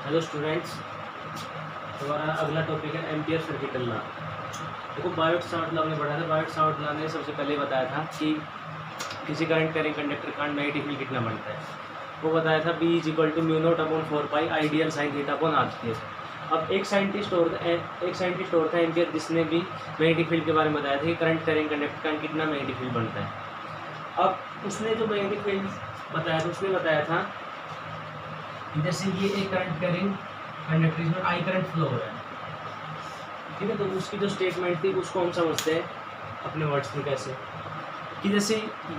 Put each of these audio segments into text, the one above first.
Hello students, हमारा अगला topic है एम्पियर सर्किटल लॉ। देखो, बायोट सावर्ट लॉ हमने पढ़ा था। बायोट सावर्ट लॉ ने सबसे पहले बताया था कि किसी करंट कैरिंग कंडक्टर का मैग्नेटिक फील्ड कितना बनता है। वो बताया था B = μ0/4π आइडियल साइन थीटा/r²। अब एक साइंटिस्ट और था एम्पियर, जिसने भी मैग्नेटिक फील्ड के बारे में बताया था कि करंट कैरिंग कंडक्टर का कितना मैग्नेटिक फील्ड बनता है। अब उसने जो मैग्नेटिक फील्ड बताया था, उसने बताया था जैसे ये एक करंट कैरिंग कंडक्टर, इसमें आई करंट फ्लो हो रहा है, ठीक है। तो उसकी जो स्टेटमेंट थी उसको हम समझते हैं अपने वर्ड्स में कैसे, कि जैसे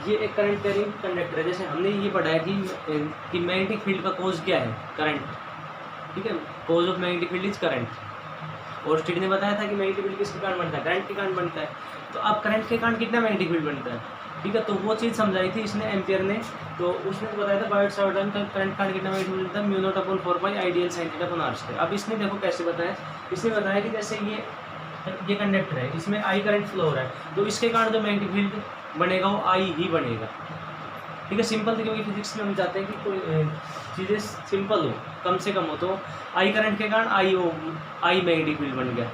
ये एक करंट कैरिंग कंडक्टर है। जैसे हमने ये पढ़ा है कि मैग्नेटिक फील्ड का कोज क्या है, करंट, ठीक है। Cause of magnetic field is current. और स्टीड ने बताया था कि मैग्नेटिक फील्ड किसके कारण बनता है, करंट के कारण बनता है। तो अब करंट के कारण कितना मैग्नेटिक फील्ड बनता है, ठीक है। तो वो चीज़ समझाई थी इसने, एम्पियर ने। तो उसने बताया था बायोट सावर्ट लॉ का करंट कारण कितना मैग्नेटिक फील्ड बनता है, μ0/4π आइडियल साइन थीटा/r²। अब इसने देखो कैसे बताया, इसने बताया कि जैसे ये कंडक्टर है, इसमें आई करंट फ्लो हो रहा है, तो इसके कारण जो मैग्नेटिक फील्ड बनेगा वो आई ही बनेगा, ठीक है। सिंपल थी, क्योंकि फिजिक्स में हम चाहते हैं कि कोई चीज़ें सिंपल हो, कम से कम हो। तो आई करंट के कारण आई मैग्नेटिक फील्ड बन गया।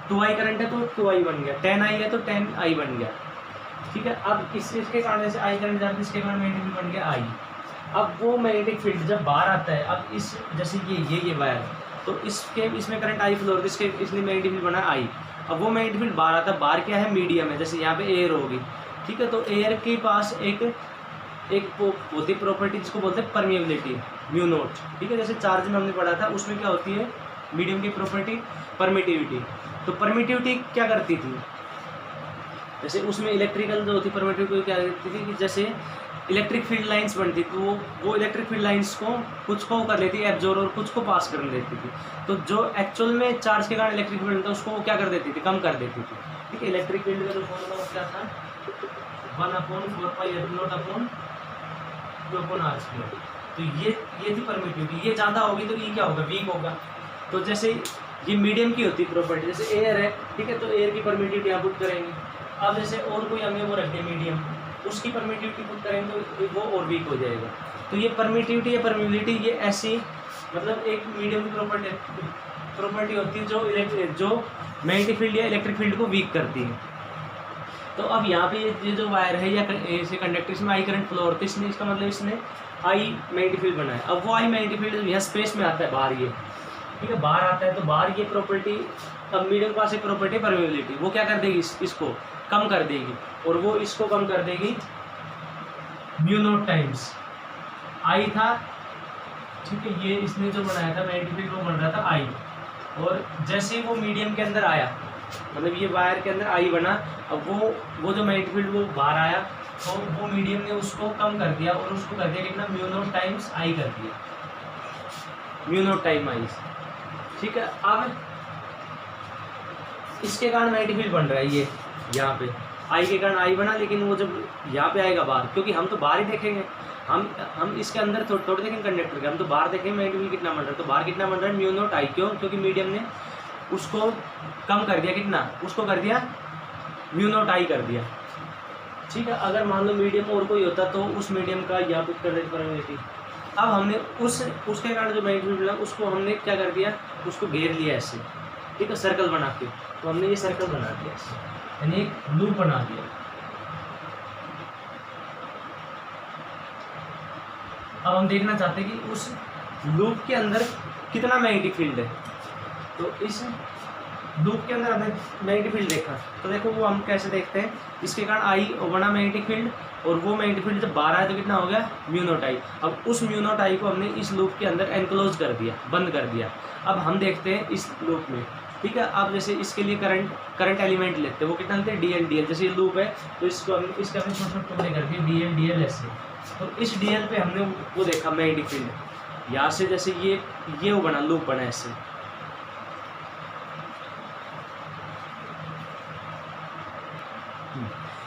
2i करंट है तो 2i बन गया, 10i है तो 10i बन गया, ठीक है। अब इसके कारण जैसे आई करंट जाता है, इसके कारण मैग्नेटिक फील्ड बन गया आई। अब वो मैग्नेटिक फील्ड जब बाहर आता है, अब इस जैसे ये वायर, तो इसमें करंट आई फ्लो होती है, इसलिए मैग्नेटिक फील्ड बना आई। अब वो मैग्नेटिक फील्ड बाहर आता है, बाहर क्या है, मीडियम है, जैसे यहाँ पे एयर होगी, ठीक है। तो एयर के पास एक होती प्रॉपर्टी जिसको बोलते हैं परमिएबिलिटी, μ0, ठीक है। जैसे चार्ज में हमने पढ़ा था, उसमें क्या होती है मीडियम की प्रॉपर्टी, परमिटिविटी। तो परमिटिविटी क्या करती थी, जैसे उसमें इलेक्ट्रिकल जो होती परमिटिविटी क्या करती थी कि जैसे इलेक्ट्रिक फील्ड लाइंस बनती, तो वो इलेक्ट्रिक फील्ड लाइंस को कुछ को कर लेती है एब्जॉर्ब, और कुछ को पास कर देती थी। तो जो एक्चुअल में चार्ज के कारण इलेक्ट्रिक फील्ड था, उसको वो क्या कर देती थी, कम कर देती थी, ठीक है। इलेक्ट्रिक फील्ड का जो फॉर्मूला क्या था, 1/4πε0/2/r²। तो ये थी परमिटिविटी। ये ज़्यादा होगी तो ये क्या होगा, वीक होगा। तो जैसे ये मीडियम की होती प्रॉपर्टी, जैसे एयर है, ठीक है, तो एयर की परमिटिविटी यहाँ पुट करेंगे। अब जैसे और कोई हमने वो रख दिया मीडियम, उसकी परमिटिविटी पुट करेंगे तो वो और वीक हो जाएगा। तो ये परमिटिविटी या परमिबिलिटी, ये ऐसी मतलब एक मीडियम की प्रॉपर्टी होती है जो मैग्नेटिक फील्ड या इलेक्ट्रिक फील्ड को वीक करती है। तो अब यहाँ पे ये जो वायर है या ऐसे कंडक्टर, इसमें आई करंट फ्लो होती है, इसका मतलब इसने आई मैग्नेटिक फील्ड बनाया। अब वो आई मैग्नेटिक फील्ड यहाँ स्पेस में आता है, बाहर ये, ठीक है, बाहर आता है। तो बाहर ये प्रॉपर्टी, अब मीडियम पास एक प्रॉपर्टी परमिबिलिटी, वो क्या कर देगी, इसको कम कर देगी, और वो इसको कम कर देगी μ0 टाइम्स आई था, ठीक है। ये इसने जो बनाया था मैग्नेटिक फील्ड, वो बन रहा था आई। और जैसे ही वो मीडियम के अंदर आया, मतलब ये वायर के अंदर आई बना, अब वो जो मैग्नेटिक फील्ड वो बाहर आया, तो वो मीडियम ने उसको कम कर दिया, और उसको कर दिया कितना, μ0 टाइम्स आई कर दिया, μ0 टाइम आई, ठीक है। अब इसके कारण मैग्नेटिक फील्ड बन रहा है, ये यहाँ पे आई के कारण आई बना, लेकिन वो जब यहाँ पे आएगा बाहर, क्योंकि हम तो बाहर ही देखेंगे, हम इसके अंदर थोड़े देखेंगे कंडक्टर के, हम तो बाहर देखेंगे मैग्नेटिक फील्ड कितना बन रहा है। तो बाहर कितना बन रहा है, μ0 आई, क्यों, क्योंकि मीडियम ने उसको कम कर दिया, कितना, उसको कर दिया μ0 आई कर दिया, ठीक है। अगर मान लो मीडियम और कोई होता तो उस मीडियम का यहाँ पुट कर देती परमिबिलिटी। अब हमने उसके कारण जो मैग्नेटिक फील्ड है उसको हमने क्या कर दिया, उसको घेर लिया ऐसे, ठीक है, सर्कल बना के। तो हमने ये सर्कल बना दिया ऐसे, यानी एक लूप बना दिया। अब हम देखना चाहते हैं कि उस लूप के अंदर कितना मैग्नेटिक फील्ड है। तो इस लूप के अंदर हमने मैग्नेटिक फील्ड देखा, तो देखो वो हम कैसे देखते हैं, इसके कारण आई बना मैग्नेटिक फील्ड, और वो मैग्नेटिक फील्ड जब बाहर आया तो कितना हो गया, μ0 आई। अब उस μ0 आई को हमने इस लूप के अंदर एनक्लोज कर दिया, बंद कर दिया। अब हम देखते हैं इस लूप में, ठीक है। अब जैसे इसके लिए करंट एलिमेंट लेते हैं, वो कितना लेते हैं, DL जैसे ये लूप है, तो इसको इसके हमने छोटे छोटे टुकड़े कर दिए, DL ऐसे। तो इस DL पे हमने वो देखा मैग्नेटिक फील्ड, यहाँ से जैसे ये वो बना, लूप बना ऐसे।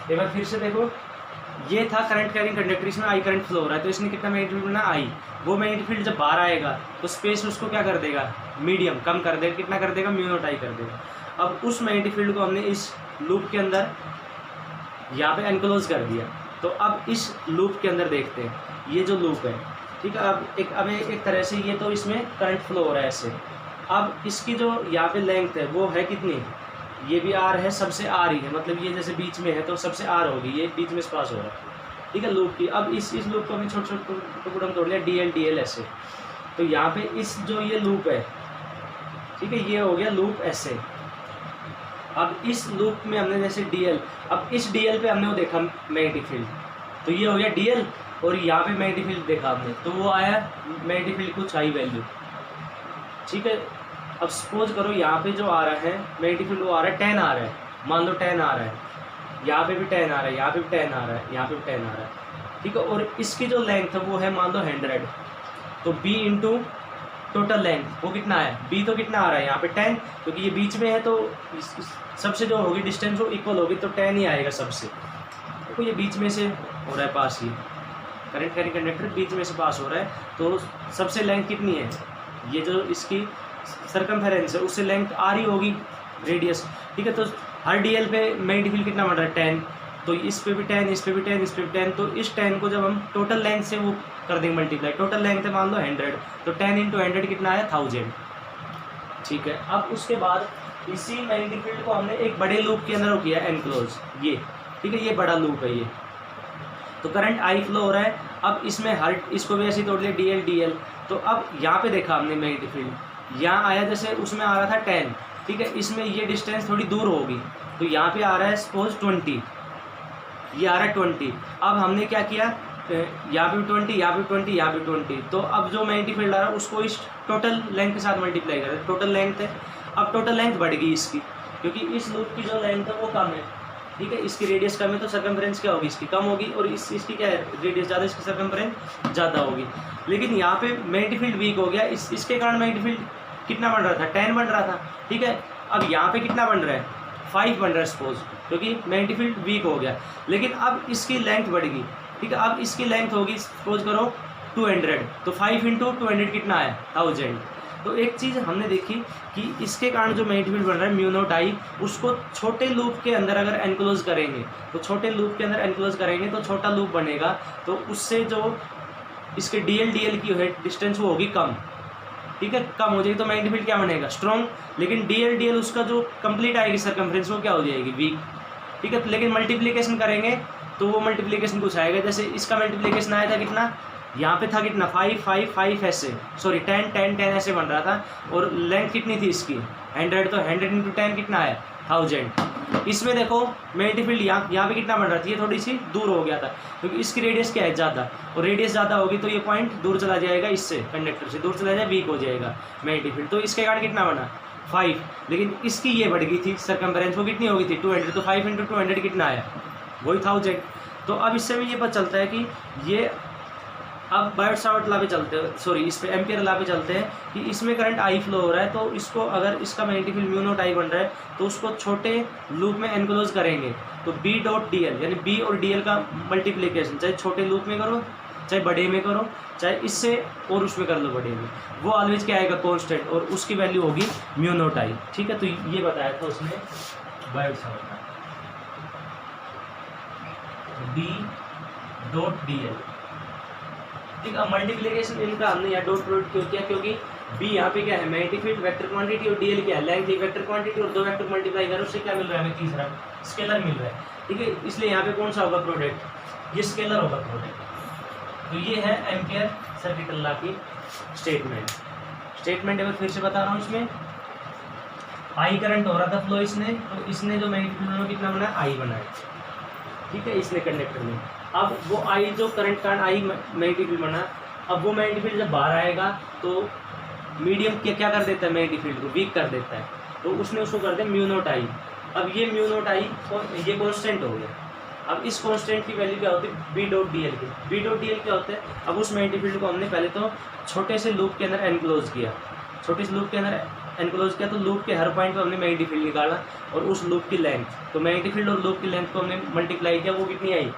एक बार फिर से देखो, ये था करंट कैरिंग कंडक्टर, इसमें आई करंट फ्लो हो रहा है, तो इसने कितना मैग्नेटिक फील्ड बना, आई। वो मैग्नेटिक फील्ड जब बाहर आएगा तो स्पेस उसको क्या कर देगा, मीडियम कम कर देगा, कितना कर देगा, μ0 आई कर देगा। अब उस मैग्नेटिक फील्ड को हमने इस लूप के अंदर यहाँ पे एनक्लोज कर दिया। तो अब इस लूप के अंदर देखते हैं, ये जो लूप है, ठीक है। अब एक तरह से ये तो इसमें करंट फ्लो हो रहा है ऐसे। अब इसकी जो यहाँ पे लेंथ है वो है कितनी, ये भी आर है, सबसे आर ही है, मतलब ये जैसे बीच में है तो सबसे आर होगी, ये बीच में से पास हो रहा है, ठीक है, लूप की। अब इस लूप को भी छोटे छोटे टुकड़ों में तोड़ लिया, डी एल ऐसे। तो यहाँ पे इस जो ये लूप है, ठीक है, ये हो गया लूप ऐसे। अब इस लूप में हमने जैसे डी एल, अब इस डी एल पे हमने वो देखा मैग्नेटिक फील्ड, तो ये हो गया डी एल, और यहाँ पे मैग्नेटिक फील्ड देखा हमने तो वो आया मैग्नेटिक फील्ड कुछ हाई वैल्यू, ठीक है। अब सपोज करो यहाँ पे जो आ रहा है मैग्नेटिक फील्ड वो आ रहा है 10 आ रहा है, मान लो 10 आ रहा है, यहाँ पे भी 10 आ रहा है, यहाँ पे भी 10 आ रहा है, यहाँ पे भी 10 आ रहा है, ठीक है। और इसकी जो लेंथ है वो है मान लो 100, तो b इंटू टोटल लेंथ वो कितना है, b तो कितना आ रहा है यहाँ पे 10, क्योंकि ये बीच में है तो सबसे जो होगी डिस्टेंस वो इक्वल होगी, तो 10 ही आएगा सबसे। देखो ये बीच में से हो रहा है पास, ही करंट कैरिंग कंडक्टर बीच में से पास हो रहा है, तो सबसे लेंथ कितनी है, ये जो इसकी सर्कमफेरेंस है उससे लेंथ आर ही होगी, रेडियस, ठीक है। तो हर डीएल पे मैग्नेटिक फील्ड कितना बन रहा है 10, तो इस पे भी 10, इस पे भी 10, इस पे भी 10, तो इस 10 को जब हम टोटल लेंथ से वो कर देंगे मल्टीप्लाई, टोटल लेंथ है मान लो 100, तो 10 इंटू 100 कितना आया 1000, ठीक है। अब उसके बाद इसी मैग्नेटिक फील्ड को हमने एक बड़े लूप के अंदर किया एनक्लोज, ये ठीक है, ये बड़ा लूप है ये, तो करंट आई फ्लो हो रहा है। अब इसमें हर इसको भी ऐसे तोड़ लिया डी एल, तो अब यहाँ पे देखा हमने मैग्नेटिक फील्ड, यहाँ आया जैसे उसमें आ रहा था 10, ठीक है, इसमें ये डिस्टेंस थोड़ी दूर होगी, तो यहाँ पे आ रहा है सपोज 20, ये आ रहा है 20। अब हमने क्या किया, यहाँ पे 20, यहाँ पे 20, यहाँ पे 20, तो अब जो मैग्नेटिक फील्ड आ रहा है उसको इस टोटल लेंथ के साथ मल्टीप्लाई करें, टोटल लेंथ है, अब टोटल लेंथ बढ़ गई इसकी, क्योंकि इस लूप की जो लेंथ है वो कम है, ठीक है, इसकी रेडियस कम है, तो सर्कमफेरेंस क्या होगी इसकी कम होगी, और इसकी क्या है रेडियस ज़्यादा, इसकी सर्कमफेरेंस ज़्यादा होगी। लेकिन यहाँ पे मैग्नेटिक फील्ड वीक हो गया, इसके कारण मैग्नेटिक फील्ड कितना बन रहा था 10 बन रहा था, ठीक है। अब यहाँ पे कितना बन रहा है 5 बन रहा है सपोज, क्योंकि मैग्नेटिक फील्ड वीक हो गया। लेकिन अब इसकी लेंथ बढ़ गई, ठीक है, अब इसकी लेंथ होगी सपोज करो 200, तो 5 इंटू 200 कितना है 1000। तो एक चीज़ हमने देखी कि इसके कारण जो मैग्नेटिक फील्ड बन रहा है म्यू नॉट आई, उसको छोटे लूप के अंदर अगर एनक्लोज करेंगे, तो छोटे लूप के अंदर एनक्लोज करेंगे तो छोटा लूप बनेगा, तो उससे जो इसके डी एल की है डिस्टेंस वो होगी कम, ठीक है, कम हो जाएगी, तो मैग्नेटिक फील्ड क्या बनेगा स्ट्रॉन्ग। लेकिन डी एल उसका जो कंप्लीट आएगी सर्कमफ्रेंस वो क्या हो जाएगी वीक, ठीक है। लेकिन मल्टीप्लीकेशन करेंगे तो वो मल्टीप्लीकेशन कुछ आएगा, जैसे इसका मल्टीप्लीकेशन आया था कितना, यहाँ पे था कितना 5 5 5 ऐसे, सॉरी 10 10 10 ऐसे बन रहा था, और लेंथ कितनी थी इसकी 100, तो 100 इंटू 10 कितना है 1000। इसमें देखो मैग्नेटिक फील्ड यहाँ पे कितना बन रहा था, ये थोड़ी सी दूर हो गया था, क्योंकि इसकी रेडियस क्या है ज़्यादा, और रेडियस ज़्यादा होगी तो ये पॉइंट दूर चला जाएगा, इससे कंडक्टर से दूर चला जाएगा, वीक हो जाएगा मैग्नेटिक फील्ड, तो इसके कारण कितना बना 5। लेकिन इसकी ये बढ़ गई थी सर्कमफेरेंस, वो कितनी हो गई थी 200, तो 5 इंटू 200 कितना आया वही 1000। तो अब इससे भी ये पता चलता है कि ये, अब बायोट सावर्ट लॉ पे चलते हैं, सॉरी इस पे एम्पियर लॉ पे चलते हैं कि इसमें करंट आई फ्लो हो रहा है, तो इसको अगर इसका magnetic field mu not I बन रहा है, तो उसको छोटे लूप में एनक्लोज करेंगे, तो बी डॉट डी एल, यानी बी और डी एल का मल्टीप्लीकेशन चाहे छोटे लूप में करो चाहे बड़े में करो, चाहे इससे और उसमें कर लो बड़े में, वो ऑलवेज क्या आएगा कॉन्स्टेंट, और उसकी वैल्यू होगी म्यू नॉट आई, ठीक है। तो ये बताया था उसने बायोट सावर्ट का, बी डॉट डी एल, ठीक है। मल्टीप्लिकेशन इनका हमने यहाँ डॉट प्रोडक्ट क्यों किया, क्योंकि बी यहाँ पे क्या है मैग्नेटिक फील्ड वेक्टर क्वांटिटी, और डीएल क्या है लेंथ, एक वेक्टर क्वांटिटी और 2 वेक्टर मल्टीप्लाई करो उससे क्या मिल रहा है हमें तीसरा स्केलर मिल रहा है, ठीक है। इसलिए यहाँ पे कौन सा होगा प्रोडक्ट, ये स्केलर होगा प्रोडक्ट। तो ये है एम्पियर सर्किट लॉ की स्टेटमेंट एक बार फिर से बता रहा हूँ। इसमें आई करंट हो रहा था फ्लो इसने, तो इसने जो मैग्नेटिक फील्ड कितना बनाया आई बनाया, ठीक है, इसने कंडक्टर में। अब वो आई जो करंट कारण आई मैग्नेटिक फील्ड बना, अब वो मैग्नेटिक फील्ड जब बाहर आएगा तो मीडियम क्या कर देता है मैग्नेटिक फील्ड को वीक कर देता है, तो उसने उसको कर दिया म्यू नॉट आई। अब ये म्यू नॉट आई ये कांस्टेंट हो गया। अब इस कांस्टेंट की वैल्यू क्या होती है बी डॉट डी एल की, बी डॉट डी एल क्या होता है, अब उस मैग्नेटिक फील्ड को हमने पहले तो छोटे से लूप के अंदर एनक्लोज किया, छोटे से लूप के अंदर एनक्लोज किया, तो लूप के हर पॉइंट पर हमने मैग्नेटिक फील्ड निकाला, और उस लूप की लेंथ, तो मैग्नेटिक फील्ड और लूप की लेंथ को हमने मल्टीप्लाई किया, वो कितनी आई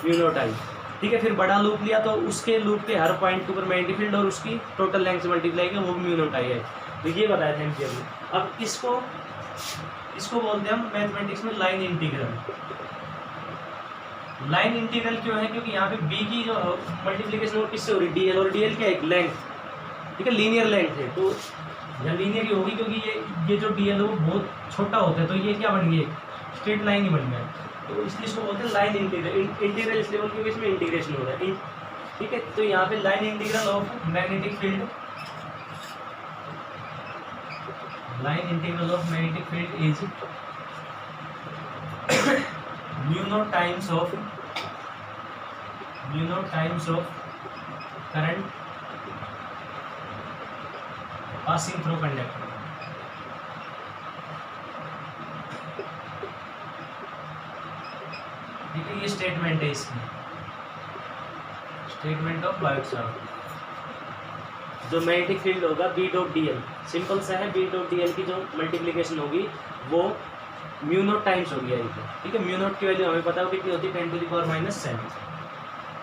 म्यू नॉट आई, ठीक है। फिर बड़ा लूप लिया तो उसके लूप के हर पॉइंट के ऊपर मैग्नेटिक फील्ड और उसकी टोटल लेंथ से मल्टीप्लाई किया, वो भी म्यू नॉट आई है। तो ये बताया था एम्पियर में। अब इसको बोलते हैं हम मैथमेटिक्स में लाइन इंटीग्रल, लाइन इंटीग्रल क्यों है? क्योंकि यहाँ पे बी की जो मल्टीप्लीकेशन वो किससे हो रही है? डीएल, और डीएल क्या है? एक लेंथ, ठीक है, लीनियर लेंथ है, तो या लीनियर ही होगी क्योंकि ये जो डीएल है वो बहुत छोटा होता है, तो ये क्या बन गई? स्ट्रेट लाइन ही बन गया, तो इसलिए इसको बोलते हैं लाइन इंटीग्रल। इंटीग्रल इसलिए बोलते हैं क्योंकि इसमें इंटीग्रेशन हो रहा है, ठीक है। तो यहाँ पे line integral of magnetic field, line integral of magnetic field is mu naught times of current passing through conductor. ठीक है, ये स्टेटमेंट है इसकी, स्टेटमेंट ऑफ बायोट-सावर्ट। जो मैग्नेटिक फील्ड होगा B dot D L, simple सा है, बी डॉट डी एल की जो मल्टीप्लीकेशन होगी वो म्यू नॉट टाइम्स होगी आई पे, ठीक है। म्यू नॉट की वैल्यू हमें पता हो कितनी होती है, 10⁻⁷।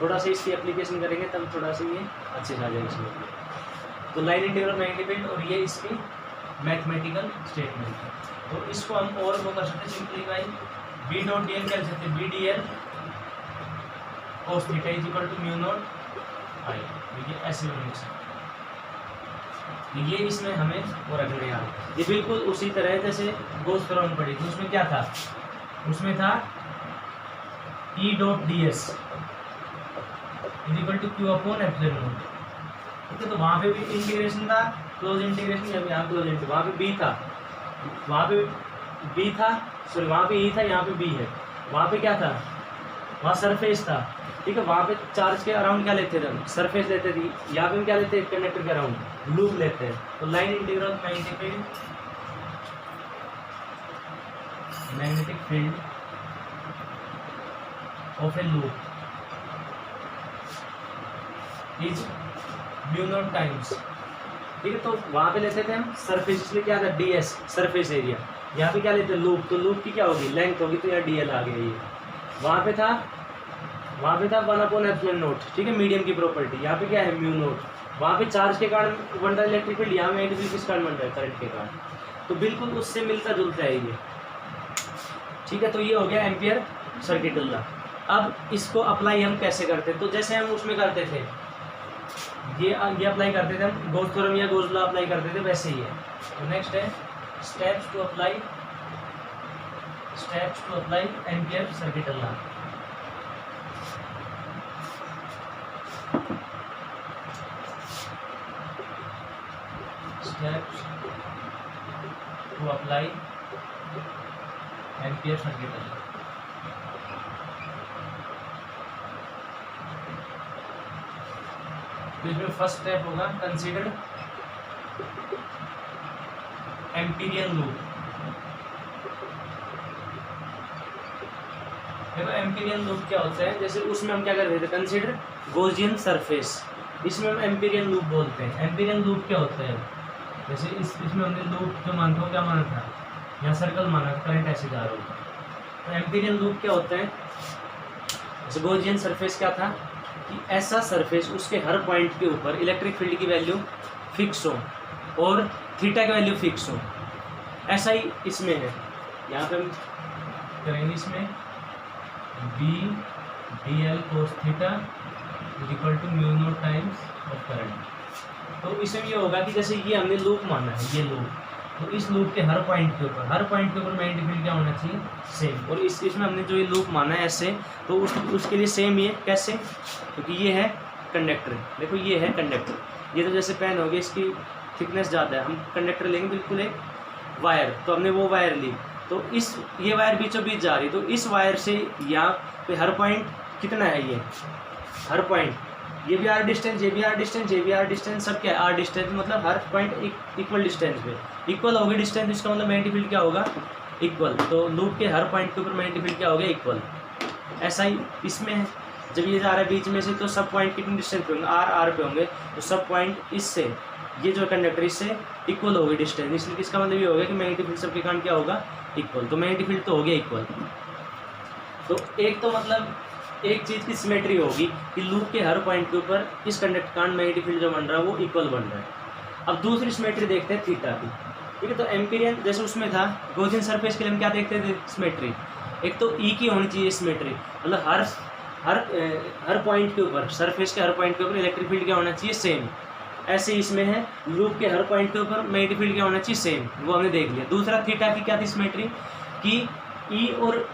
थोड़ा सा इसकी एप्लीकेशन करेंगे तब थोड़ा सा ये अच्छे से आ जाएगा इसमें। तो लाइन इंटीग्रल मैग्नेटिक फील्ड, और ये इसकी मैथमेटिकल स्टेटमेंट है। तो इसको हम और वो कर सकते हैं simplify, B dot D L क्या लिख सकते हैं? B D L cos theta is equal to mu not I, ये ऐसे लिख सकते हैं। ये इसमें हमें वो रखना यार, ये बिल्कुल उसी तरह जैसे गोस थ्योरम पढ़ी थी, उसमें क्या था? उसमें था E dot D S is equal to Q upon epsilon naught, ठीक है। तो वहाँ पे भी इंटीग्रेशन था, क्लोज इंटीग्रेशन, यहाँ क्लोज इंटीग्रेशन, वहाँ पे बी था, वहाँ पे बी था, सॉरी वहाँ पे ई था, यहाँ पे बी है। वहाँ पे क्या था? वहाँ सरफेस था, ठीक है। वहाँ पे चार्ज के अराउंड क्या लेते थे हम? सरफेस लेते थे। यहाँ पे हम क्या लेते हैं? कंडक्टर के अराउंड लूप लेते हैं। तो line integral magnetic field of A loop is mu naught times, ठीक है। तो वहाँ पे लेते थे हम सरफेस, इसलिए क्या था? D S, surface area. यहाँ पे क्या लेते हैं? लूप, तो लूप की क्या होगी? लेंथ होगी, तो यहाँ डी एल आ गया ये। वहाँ पे था 1/एप्सिलॉन नॉट, ठीक है, मीडियम की प्रॉपर्टी। यहाँ पे क्या है? Mu naught. वहाँ पे चार्ज के कारण बन रहा है इलेक्ट्रिक फील्ड, यहाँ में किस कारण बन रहा है? करंट के कारण। तो बिल्कुल उससे मिलता जुलता है ये, ठीक है। तो ये हो गया एम्पियर सर्किटल लॉ। अब इसको अप्लाई हम कैसे करते हैं? तो जैसे हम उसमें करते थे, ये अप्लाई करते थे हम, गॉस थ्योरम या गॉस लॉ अप्लाई करते थे, वैसे ही है। तो नेक्स्ट है steps to apply Ampere circuital law. Steps to apply Ampere circuital law. इसमें फर्स्ट स्टेप होगा कंसीडर एम्पीरियन लूप। देखो एम्पीरियन लूप क्या होता है? जैसे उसमें हम क्या कर रहे थे? कंसीडर गॉसियन सरफेस, इसमें हम एम्पीरियन लूप बोलते हैं। एम्पीरियन लूप क्या होता है? जैसे इसमें हमने लूप जो मानता हूँ क्या माना था? यहाँ सर्कल माना, करंट ऐसे जा रहा होगा। तो एम्पीरियन लूप क्या होता है? जैसे गॉसियन सरफेस क्या था कि ऐसा सरफेस उसके हर पॉइंट के ऊपर इलेक्ट्रिक फील्ड की वैल्यू फिक्स हो और थीटा की वैल्यू फिक्स हो। ऐसा ही इसमें है, यहाँ पे हम करेंगे इसमें B D L cos theta is equal to mu naught times of current. तो इसमें ये होगा कि जैसे ये हमने लूप माना है, ये लूप, तो इस लूप के हर पॉइंट के ऊपर मैग्नेटिक फील्ड क्या होना चाहिए? सेम। और इसमें हमने जो ये लूप माना है ऐसे, तो उसके लिए सेम ही है। कैसे? क्योंकि ये है कंडक्टर, देखो ये है कंडक्टर, ये तो जैसे पेन हो गया, इसकी थिकनेस ज़्यादा है, हम कंडक्टर लेंगे बिल्कुल एक वायर, तो हमने वो वायर ली, तो ये वायर बीचों बीच जा रही, तो इस वायर से यहाँ पे हर पॉइंट कितना है? ये हर पॉइंट, ये भी आर डिस्टेंस, ये भी आर डिस्टेंस, ये भी आर डिस्टेंस, सब क्या है? आर डिस्टेंस, मतलब हर पॉइंट इक्वल डिस्टेंस पे इक्वल होगी डिस्टेंस, इसका मतलब मैग्नेटिक फील्ड क्या होगा? इक्वल। तो लूप के हर पॉइंट के ऊपर मैग्नेटिक फील्ड क्या हो गया? इक्वल। ऐसा ही इसमें है, जब ये जा रहा है बीच में से, तो सब पॉइंट कितनी डिस्टेंस पे होंगे? आर पे होंगे, तो सब पॉइंट इससे, ये जो कंडक्टर इससे इक्वल होगी डिस्टेंस, इसलिए इसका मतलब ये होगा कि मैग्नेटिक फील्ड सबके कारण क्या होगा? इक्वल। तो मैग्नेटिक फील्ड तो हो गया इक्वल। तो एक तो मतलब एक चीज़ की सिमेट्री होगी कि लूप के हर पॉइंट के ऊपर इस कंडक्टर कारण मैग्नेटिक फील्ड जो बन रहा है वो इक्वल बन रहा है। अब दूसरी सिमेट्री देखते हैं थीटा की, ठीक है। तो एम्पीरियन जैसे उसमें था गॉसियन सरफेस के लिए हम क्या देखते थे? सिमेट्री। एक तो ई की होनी चाहिए सिमेट्री, मतलब हर हर पॉइंट के ऊपर, सरफेस के हर पॉइंट के ऊपर इलेक्ट्रिक फील्ड क्या होना चाहिए, सेम। ऐसे इसमें है, लूप के हर पॉइंट के ऊपर मैग्नेटिक फील्ड क्या होना चाहिए, सेम। वो हमने देख लिया। दूसरा थीटा की क्या थी सिमेट्री, कि ई और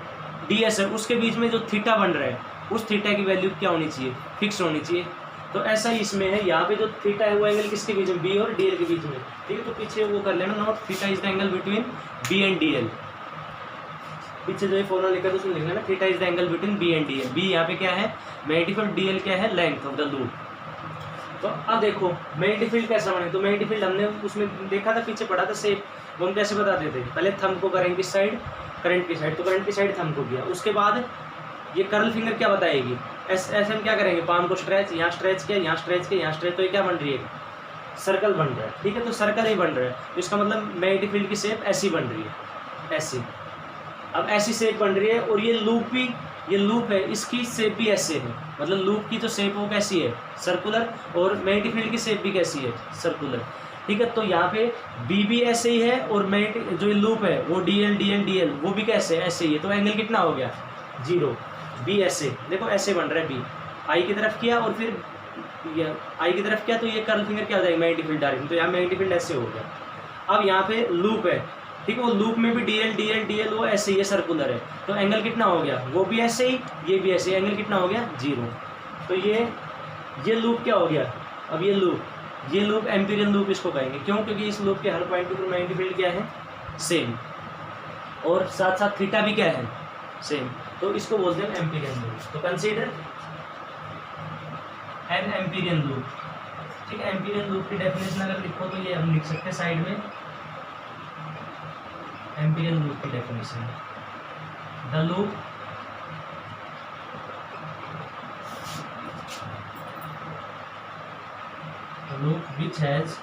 ds है उसके बीच में जो थीटा बन रहा है, उस थीटा की वैल्यू क्या होनी चाहिए, फिक्स होनी चाहिए। तो ऐसा ही इसमें है, यहाँ पे जो थीटा है वो एंगल किसके बीच में, बी और dl के बीच में, ठीक है। तो पीछे वो कर लेना note, theta is the angle between B and dl। पीछे जो फॉर्मूला लिखा था उसमें लिखना ना, theta is the angle between B and dl। B यहाँ पे क्या है, मैग्नेटिक फील्ड, dl क्या है, लेंथ ऑफ द लूप। तो अब देखो मैग्नेटिक फील्ड कैसा बने, तो मैग्नेटिक फील्ड हमने उसमें देखा था, पीछे पढ़ा था सेप, वो हम कैसे बताते थे, पहले थंब को करेंगे किस साइड, करंट की साइड, तो करंट की साइड थंब को किया। उसके बाद ये कर्ल फिंगर क्या बताएगी, ऐसे हम क्या करेंगे, पाम को स्ट्रेच, यहाँ स्ट्रेच किया, यहाँ स्ट्रेच किया, यहाँ स्ट्रेच, तो ये क्या बन रही है, सर्कल बन रहा है, ठीक है। तो सर्कल ही बन रहा है, तो इसका मतलब मैग्नेटिक फील्ड की शेप ऐसी बन रही है, ऐसी। अब ऐसी शेप बन रही है, और ये लूप भी, ये लूप है, इसकी शेप भी ऐसे है, मतलब लूप की जो शेप वो कैसी है, सर्कुलर, और मैग्नेटिक फील्ड की शेप भी कैसी है, सर्कुलर, ठीक है। तो यहाँ पे बी भी ऐसे ही है, और मैग्नेटिक जो लूप है वो dl वो भी कैसे, ऐसे ही है। तो एंगल कितना हो गया, 0। बी ऐसे देखो, ऐसे बन रहा है, बी आई की तरफ किया और फिर ये आई की तरफ किया, तो ये कर्ल फिंगर क्या हो जाएगा, मैग्नेटिक फील्ड डायरेक्शन, तो यहाँ मैग्नेटिक फील्ड ऐसे हो गया। अब यहाँ पे लूप है, ठीक है, वो लूप में भी dl वो ऐसे ही है, सर्कुलर है, तो एंगल कितना हो गया, वो भी ऐसे ही, ये भी ऐसे, एंगल कितना हो गया, 0। तो ये लूप क्या हो गया, अब ये लूप एम्पीरियन लूप इसको कहेंगे, क्यों, क्योंकि इस लूप के हर पॉइंट पर मैग्नेटिक फील्ड क्या है, सेम, और साथ साथ थीटा भी क्या है, सेम, तो इसको बोलते हैं एम्पीरियन लूप। तो कंसीडर एन एम्पीरियन लूप, ठीक है। एम्पीरियन लूप की डेफिनेशन अगर लिखो तो ये हम लिख सकते हैं साइड में, एम्पीरियन लूप की definition, the loop which has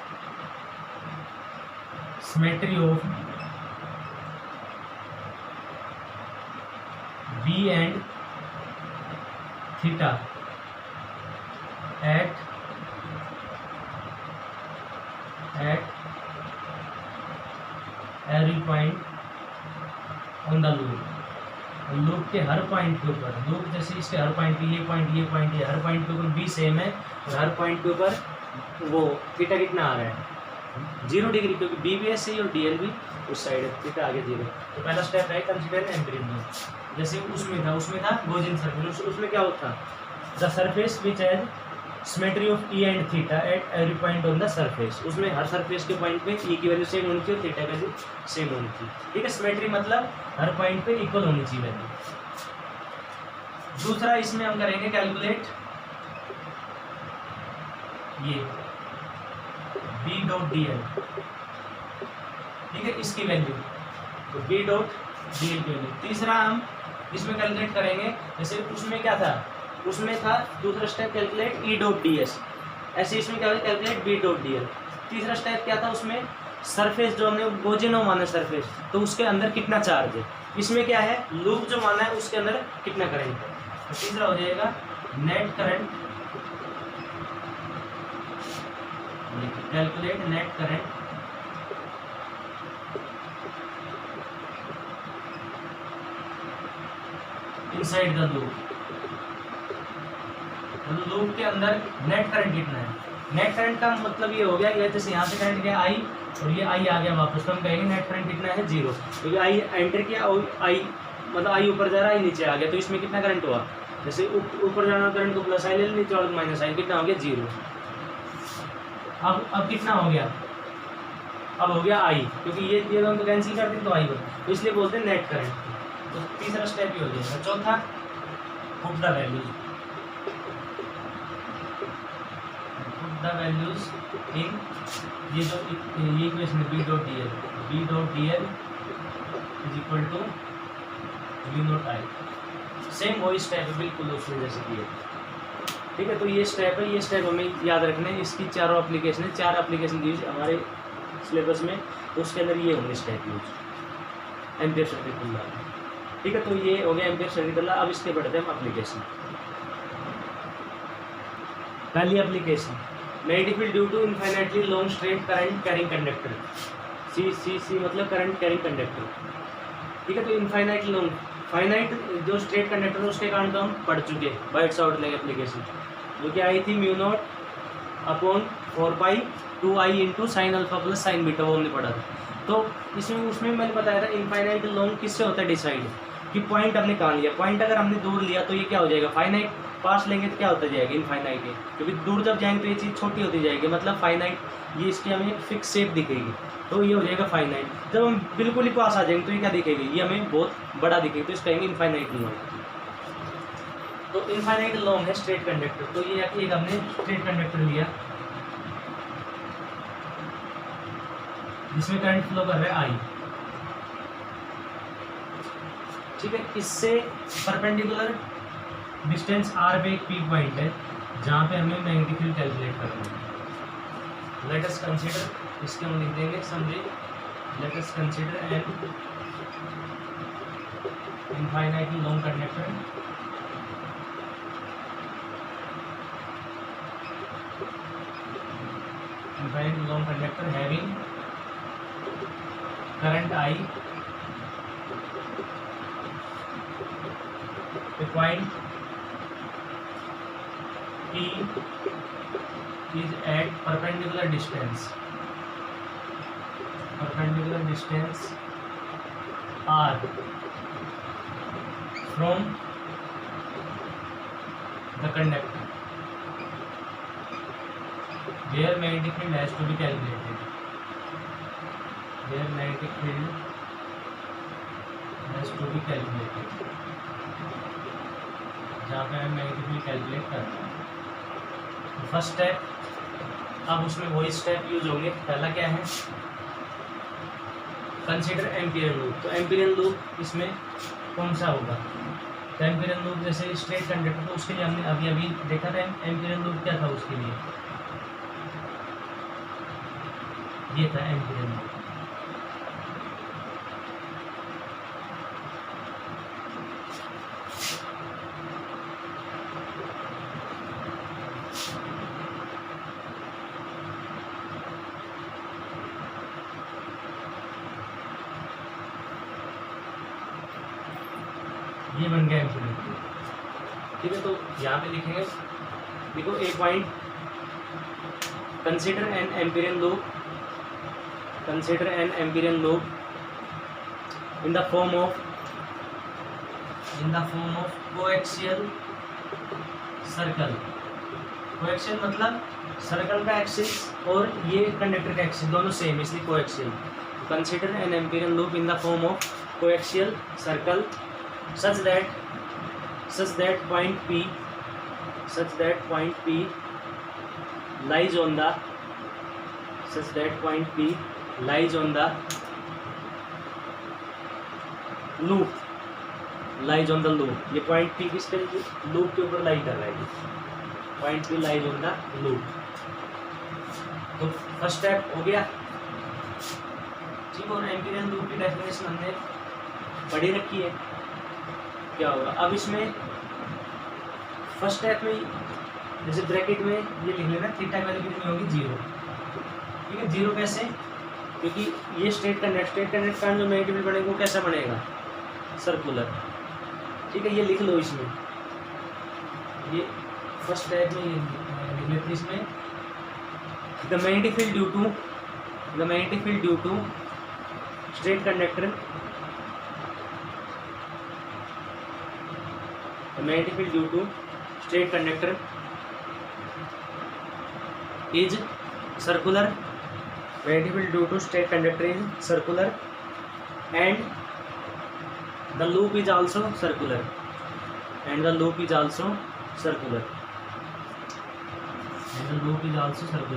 symmetry of b and theta at every point on the loop। Loop के हर पॉइंट के ऊपर, लूप जैसे इसके हर पॉइंट पे, ये पॉइंट हर पॉइंट के ऊपर भी सेम है, और हर पॉइंट के ऊपर वो थीटा कितना आ रहा है, 0 डिग्री, क्योंकि बी भी ऐसे ही और dl भी उस साइड है, थीटा आगे 0। तो पहला स्टेप है कंसीडर एम्पीरियन लूप। जैसे उसमें था गॉसियन सर्किल, उसमें क्या होता, the surface which has symmetry of E and theta at every point on the surface. उसमें हर सरफेस के पॉइंट पे ई की वैल्यू सेम होनी चाहिए और थीटा की वैल्यू सेम होनी चाहिए, ठीक है। सिमेट्री मतलब हर पॉइंट पे इक्वल होनी चाहिए वैल्यू। दूसरा इसमें हम करेंगे कैलकुलेट ये b डॉट dl, ठीक है, इसकी वैल्यू, तो b डॉट dl की वैल्यू। तीसरा हम इसमें कैलकुलेट करेंगे, जैसे उसमें क्या था, उसमें था दूसरा step calculate e dot ds, ऐसे इसमें क्या होगा कैलकुलेट b डॉट dl। तीसरा स्टेप क्या था, उसमें सरफेस जो हमने गॉसियन माना सरफेस, तो उसके अंदर कितना चार्ज है, इसमें क्या है लूप जो माना है उसके अंदर कितना करंट है। तो तीसरा हो जाएगा net current, calculate net current inside the loop. Loop के अंदर नेट करंट कितना है, नेट करंट का मतलब ये हो गया कि जैसे यहाँ से करंट गया आई और ये आई आ गया वापस, तो हम कहेंगे नेट करंट कितना है 0, क्योंकि आई एंटर किया और आई मतलब आई ऊपर जा रहा है, आई नीचे आ गया, तो इसमें कितना करंट हुआ, जैसे ऊपर जाना करंट को प्लस आई ले, नीचे वाले माइनस आई, कितना हो गया 0। अब कितना हो गया, अब हो गया आई, क्योंकि ये दोनों तो कैंसिल करते हैं तो आई बन, तो इसलिए बोलते हैं नेट करंट। तो तीसरा स्टेप ये हो जाएगा। चौथा पुट द वैल्यूज, इन ये जो ये equation b dot dl is equal to v naught I, same वही स्टेप है बिल्कुल उसमें जैसे किए, ठीक है। तो ये स्टेप है, ये स्टेप हमें याद रखने हैं, इसकी चारों एप्लीकेशन है, 4 एप्लीकेशन दी हमारे सिलेबस में, तो उसके अंदर ये होंगे step use ampere circuit law, ठीक है। तो ये हो गया एम्पियर सर्किट लॉ। अब इसके बढ़ते हैं हम एप्लीकेशन। पहली application, magnetic field due to infinitely long straight current carrying conductor, C मतलब करंट कैरिंग कंडक्टर, ठीक है। तो इनफाइनाइट लॉन्ग फाइनाइट जो स्ट्रेट कंडक्टर है उसके कारण तो हम पढ़ चुके बाइट साउट लॉ एप्लीकेशन, जो कि आई थी म्यू नॉट अपॉन 4 पाई 2i into sine alpha plus sign beta, वो हमने पढ़ा था। तो इसमें उसमें मैंने बताया था इनफाइनाइट लॉन्ग किससे होता है डिसाइड, कि पॉइंट हमने कहाँ लिया, पॉइंट अगर हमने दूर लिया तो ये क्या हो जाएगा फाइनाइट, पास लेंगे तो क्या होता जाएगा इनफाइनाइट है, क्योंकि दूर जब जाएंगे तो ये चीज़ छोटी होती जाएगी, मतलब फाइनाइट ये इसकी हमें फिक्स शेप दिखेगी, तो ये हो जाएगा फाइनाइट। जब हम बिल्कुल ही पास आ जाएंगे तो ये क्या दिखेगी, ये हमें बहुत बड़ा दिखेगा, तो इसका कहेंगे इनफाइनाइट लॉन्ग। तो इनफाइनाइट लॉन्ग है स्ट्रेट कंडक्टर, तो ये एक हमने स्ट्रेट कंडक्टर लिया जिसमें करंट फ्लो कर रहा है I, ठीक है। इससे परपेंडिकुलर डिस्टेंस r पे एक पी पॉइंट है जहाँ पे हमें मैग्नेटिक फील्ड कैलकुलेट करना है। लेट अस कंसीडर, इसके हम लिख देंगे समझिए, let us consider N infinitely long conductor infinitely long conductor having current I, the point P is at perpendicular distance R from the conductor, where magnetic field has to be calculated. Where magnetic field has to be calculated, जहाँ पे हमें magnetic field calculate करना है। First step, अब उसमें वही step use होंगे। पहला क्या है, कंसीडर एम्पिरियन लूप। तो एम्पिरियन लूप इसमें कौन सा होगा, तो एम्पिरियन लूप जैसे स्ट्रेट कंडक्टर, तो उसके लिए हमने अभी अभी देखा था एम्पिरियन लूप क्या था, उसके लिए ये था एम्पिरियन लूप। ये बन गया एम्पिरियन, ठीक है। तो यहाँ पे लिखेंगे, देखो एक point, consider an Amperian loop, consider an Amperian loop in the form of coaxial circle. Coaxial मतलब सर्कल का एक्सिस और ये कंडक्टर का एक्सिस दोनों सेम, इसलिए coaxial. Consider an Amperian loop in the form of coaxial circle such that point P lies on the loop, ये point P किस पे लूप के ऊपर लाई कर रहा है, point P lies on the loop। तो फर्स्ट स्टेप हो गया, ठीक। और एम्पिरियन लूप की डेफिनेशन हमने पढ़ी रखी है, क्या होगा। अब इसमें फर्स्ट स्टेप में जैसे ब्रैकेट में ये लिख लेना, थीटा की वैल्यू कितनी होगी 0, ठीक है। 0 कैसे, क्योंकि ये स्ट्रेट कंडक्टर का जो मैग्नेटिक फील्ड बनेगा वो कैसा बनेगा, सर्कुलर, ठीक है। ये लिख लो इसमें, ये फर्स्ट स्टेप में ये लिख लेते इसमें, the magnetic field due to straight conductor, magnetic field due to straight conductor is circular, magnetic field due to straight conductor is circular and the loop is also circular,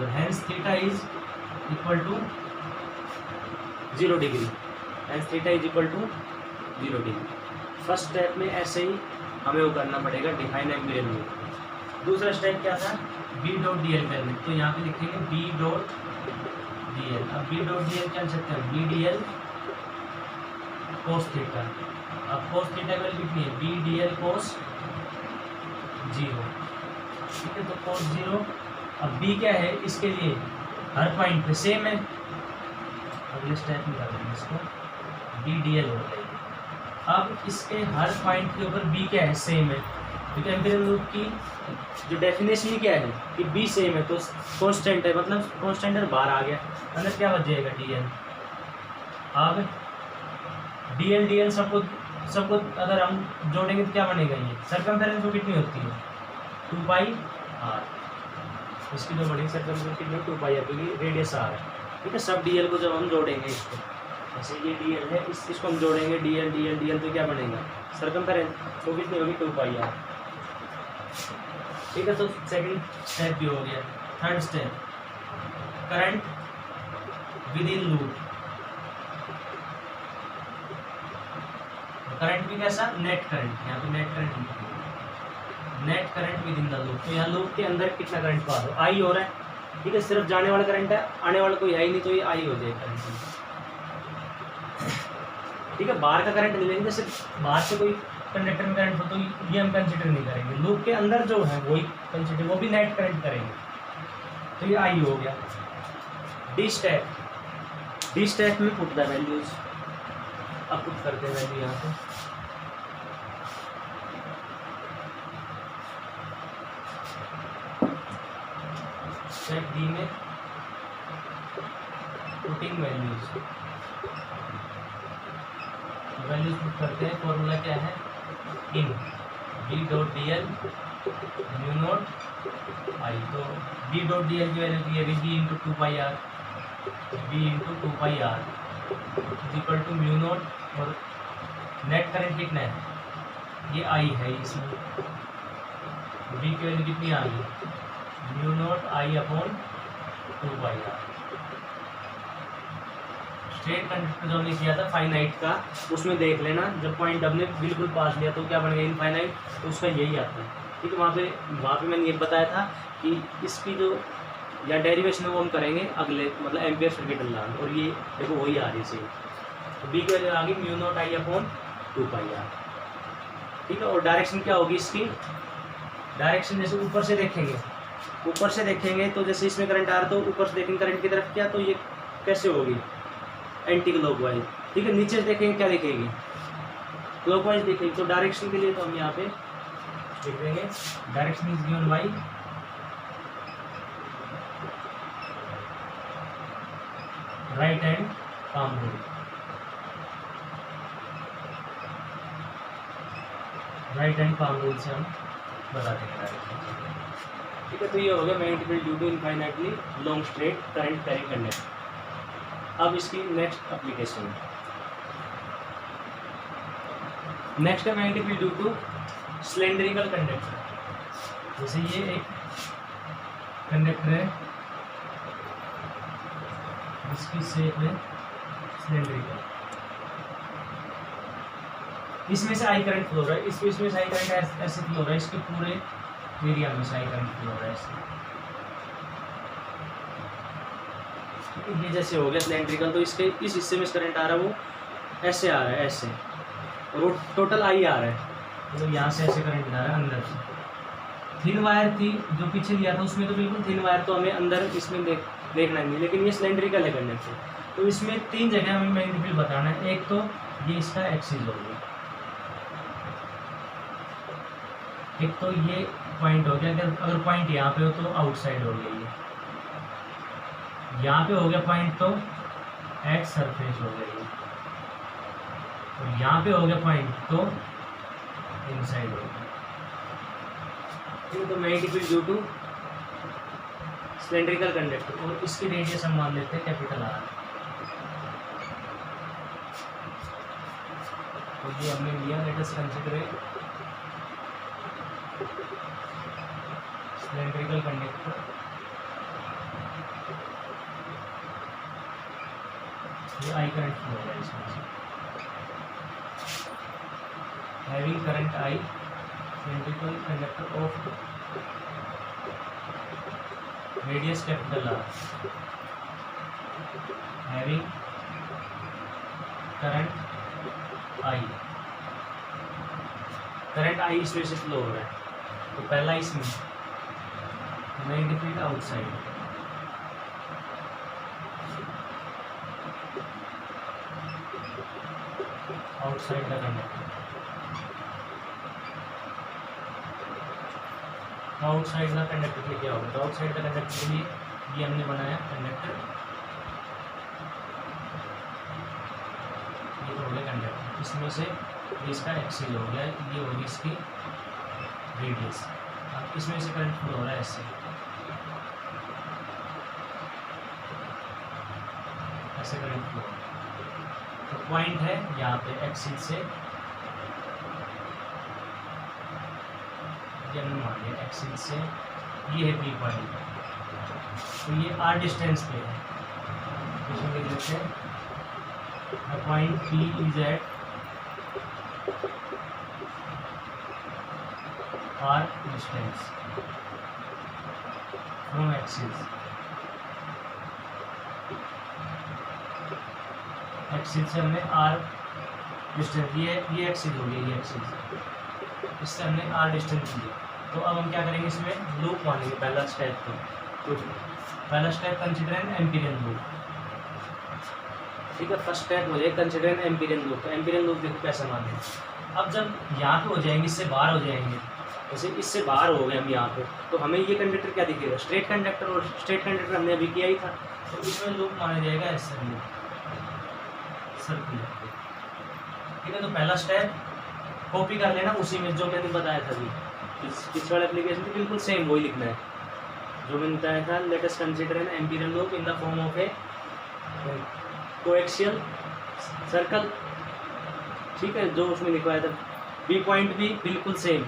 hence theta is equal to 0 degree, first step में ऐसे ही हमें वो करना पड़ेगा, define एम्पिरियन loop. दूसरा step क्या था, B dot D L करने, तो यहाँ पे लिखेंगे बी डॉट डी एल। अब बी डॉट डी एल क्या सकते हैं, B D L cos theta. अब कोस थीटा की वैल्यू कितनी है, बी डी एल कोस 0, ठीक है। तो कोस 0, अब बी क्या है इसके लिए, हर पॉइंट पे सेम है। अगले स्टेप में कर देंगे इसको, बी डी एल हो जाएगी, अब इसके हर पॉइंट के ऊपर बी क्या है, सेम है, क्योंकि एम्पिरिकल लूप की जो डेफिनेशन ही क्या है कि बी सेम है, तो कांस्टेंट है, मतलब कांस्टेंट है, बाहर आ गया, अंदर क्या बच जाएगा, डी एल। अब डी एल सबको अगर हम जोड़ेंगे तो क्या बनेगा, ये सर्कमफेरेंस वो कितनी होती है, 2 पाई आर। इसकी जो बड़ी सर्कमफेरेंस कितनी है, 2 पाई आर, क्योंकि रेडियस आर है, ठीक है। सब डी एल को जब हम जोड़ेंगे इसको, जैसे ये डी एल है, इसको हम जोड़ेंगे डी एल तो क्या बनेगा, सर्कमफेरेंस, वो कितनी होगी, 2 पाई आर, ठीक है। तो सेकंड स्टेप भी हो गया। Third step, current with in loop. Current भी कैसा, नेट करंट, यहाँ पे नेट करंट लिखिए, net current with in the loop. तो यहाँ लूप के अंदर कितना करंट पास हो, आई हो रहा है, ठीक है। सिर्फ जाने वाला करंट है, आने वाला कोई है ही नहीं, तो ये आई हो जाएगा करंट, ठीक है। बाहर का करंट नहीं लेंगे, जैसे बाहर से कोई कंडक्टर में करंट हो तो ये हम कंसिडर नहीं करेंगे, लूप के अंदर जो है वही कंसिडर, वो भी नेट करंट करेंगे, तो ये आई हो गया। डी स्टेप में पुट द वैल्यूज, अब पुट करते हैं वैल्यू यहाँ पे, स्टेप डी में पुटिंग वैल्यूज पुट करते हैं। फॉर्मूला क्या है, इन B dot D L mu not I, तो बी डॉट डी एल की वैल्यू की है B into 2 pi R, B into 2 pi R is equal to mu not, और नेट करंट कितना है, ये आई है, इसमें बी की वैल्यू कितनी आ गई, mu not I upon 2 pi R. Straight conductor जो हमने किया था फाइनाइट का, उसमें देख लेना, जब पॉइंट हमने बिल्कुल पास लिया तो क्या बन गया, इनफाइनाइट, तो उसका यही आता है, ठीक है। वहाँ पे मैंने ये बताया था कि इसकी जो या डेरिवेशन है वो हम करेंगे अगले, मतलब एम्पियर सर्किट लान, और ये देखो वही आ रही है, तो बी की वैल्यू आ गई mu not I upon 2 pi R, ठीक है। और डायरेक्शन क्या होगी इसकी, डायरेक्शन जैसे ऊपर से देखेंगे तो जैसे इसमें करंट आ रहा है, तो ऊपर से देखेंगे करंट की तरफ क्या, तो ये कैसे होगी, एंटी क्लॉकवाइज, ठीक है। नीचे से देखेंगे क्या दिखेगी, क्लॉकवाइज दिखेगी। तो डायरेक्शन के लिए तो हम यहाँ पे लिख देंगे, direction is given by right hand palm rule, right hand palm rule से हम बता देंगे डायरेक्शन, ठीक है। तो ये हो गया magnetic due to infinitely long straight current carrying conductor. अब इसकी नेक्स्ट एप्लीकेशन, नेक्स्ट है magnetic due to cylindrical conductor. जैसे ये एक कंडक्टर है, इसकी शेप है सिलेंड्रिकल, इसमें से आई करंट फ्लो हो रहा है, इसमें से आई करंट ऐसे फ्लो हो रहा है, इसके पूरे एरिया में से आई करंट फ्लो हो रहा है ऐसे। ये जैसे हो गया सिलेंड्रिकल, तो इसके इस हिस्से में करंट आ रहा है वो ऐसे आ रहा है, ऐसे, और वो टोटल आई आ रहा है, मतलब यहाँ से ऐसे करंट जा रहा है अंदर से। थिन वायर थी जो पीछे लिया था, उसमें तो बिल्कुल थिन वायर, तो हमें अंदर इसमें देखना नहीं, लेकिन ये सिलेंड्रिकल है कंडक्टर, तो इसमें 3 जगह हमें मैग्नेटिक फील्ड बताना है। एक तो ये इसका एक्सिस हो गया, एक तो ये पॉइंट हो गया, अगर पॉइंट यहाँ पे हो तो आउटसाइड हो गया, ये यहाँ पे हो गया पॉइंट तो एट सरफेस हो गया, और यहाँ पे हो गया पॉइंट तो इनसाइड हो गया, ठीक है। तो magnetic field due to cylindrical conductor, और इसकी रेडियस हम मान लेते हैं कैपिटल आर। तो ये हमने लिया, let us consider cylindrical conductor, ये आई करंट फ्लो है इसमें से, having current I, cylindrical conductor of radius capital R, having current I, current I इसमें से फ्लो हो रहा है, तो पहला इसमें magnetic field outside, outside the conductor. Outside the conductor के लिए क्या होगा, तो आउटसाइड द कंडक्टर के लिए ये हमने बनाया कंडक्टर, ये तो हो गया कंडक्टर, इसमें से इसका एक्सिस हो गया, ये होगी इसकी रेडियस। अब इसमें से करंट फ्लो हो रहा है ऐसे, ऐसे करंट फ्लो। तो पॉइंट है यहाँ पे एक्सिस से, ये हमने मान लिया एक्सिस से, ये है बी पॉइंट, तो ये आर डिस्टेंस पे है, इसमें लिख लेते हैं the point P is at R distance from axis. Axis से हमने आर डिस्टेंस, ये एक्सिस हो गई, ये एक्सिस, इससे हमने आर डिस्टेंस लिया। तो अब हम क्या करेंगे, इसमें लूप मानेंगे पहला स्टेप। तो पहला step consider N Amperian loop, ठीक है। फर्स्ट स्टेप हो जाए कंसिडर एन एम्पीरियन लूप। तो एम्पीरियन लूप देखो कैसे मानेंगे, अब जब यहाँ पे हो जाएंगे, इससे बाहर हो जाएंगे, जैसे इससे बाहर हो गए हम यहाँ पे, तो हमें ये कंडक्टर क्या दिखेगा, स्ट्रेट कंडक्टर, और स्ट्रेट कंडक्टर हमने अभी किया ही था, तो इसमें लूप माना जाएगा ऐसे सर्कुलर, ठीक है। तो पहला स्टेप कॉपी कर लेना उसी में जो मैंने बताया था अभी, इस वाले एप्लीकेशन में बिल्कुल सेम वही लिखना है जो मैंने बताया था। Let us consider N Amperian loop in the form of A coaxial circle, ठीक है, जो उसमें लिखवाया था। बी पॉइंट भी बिल्कुल सेम,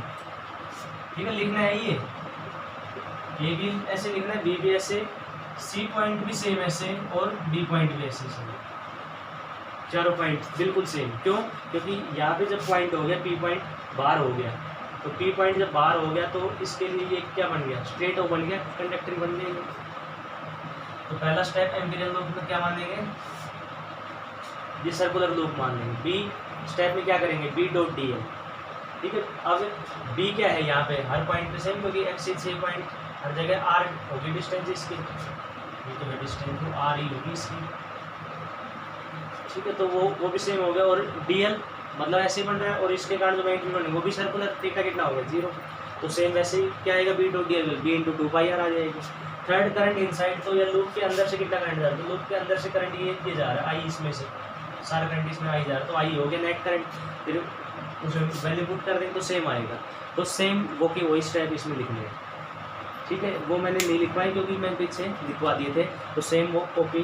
ठीक है, लिखना है ये भी ऐसे लिखना है, बी भी ऐसे, सी पॉइंट भी सेम ऐसे, और डी पॉइंट भी ऐसे सेम, चारों पॉइंट बिल्कुल सेम। क्यों, क्योंकि यहाँ पे जब पॉइंट हो गया, पी पॉइंट बाहर हो गया, तो पी पॉइंट जब बाहर हो गया तो इसके लिए ये क्या बन गया, स्ट्रेट बन गया, कंडक्टर बन गया। तो पहला स्टेप एम्पीरियल लूप में क्या मानेंगे, ये सर्कुलर लूप मान लेंगे। बी स्टेप में क्या करेंगे, बी डॉट डी एल, ठीक है। अब बी क्या है यहाँ पे, हर पॉइंट पे सेम, क्योंकि एक्सिस से पॉइंट हर जगह आर होगी डिस्टेंस इसकी, ये तो है डिस्टेंस, तो आर ही होगी इसकी, ठीक है। तो वो भी सेम हो गया, और डी एल मतलब ऐसे बन रहा है, और इसके कारण जो मैग्नीट्यूड बनेगा वो भी सर्कुलर, थीटा कितना हो गया 0, तो सेम वैसे ही क्या आएगा, B dot D L, B into 2 pi R आ जाएगी। थर्ड करंट इनसाइड, तो ये लूप के अंदर से कितना करंट जा रहा है, तो लूप के अंदर से करंट ये जा रहा है आई, इसमें से सारा करंट इसमें आई जा रहा है, तो आई हो गया नेट करंट, फिर उसमें वैल्यू पुट कर देंगे तो सेम आएगा। तो सेम वो की वही स्टेप इसमें लिखने हैं, ठीक है। वो मैंने नहीं लिखवाई क्योंकि मैं पीछे लिखवा दिए थे, तो सेम वो कॉपी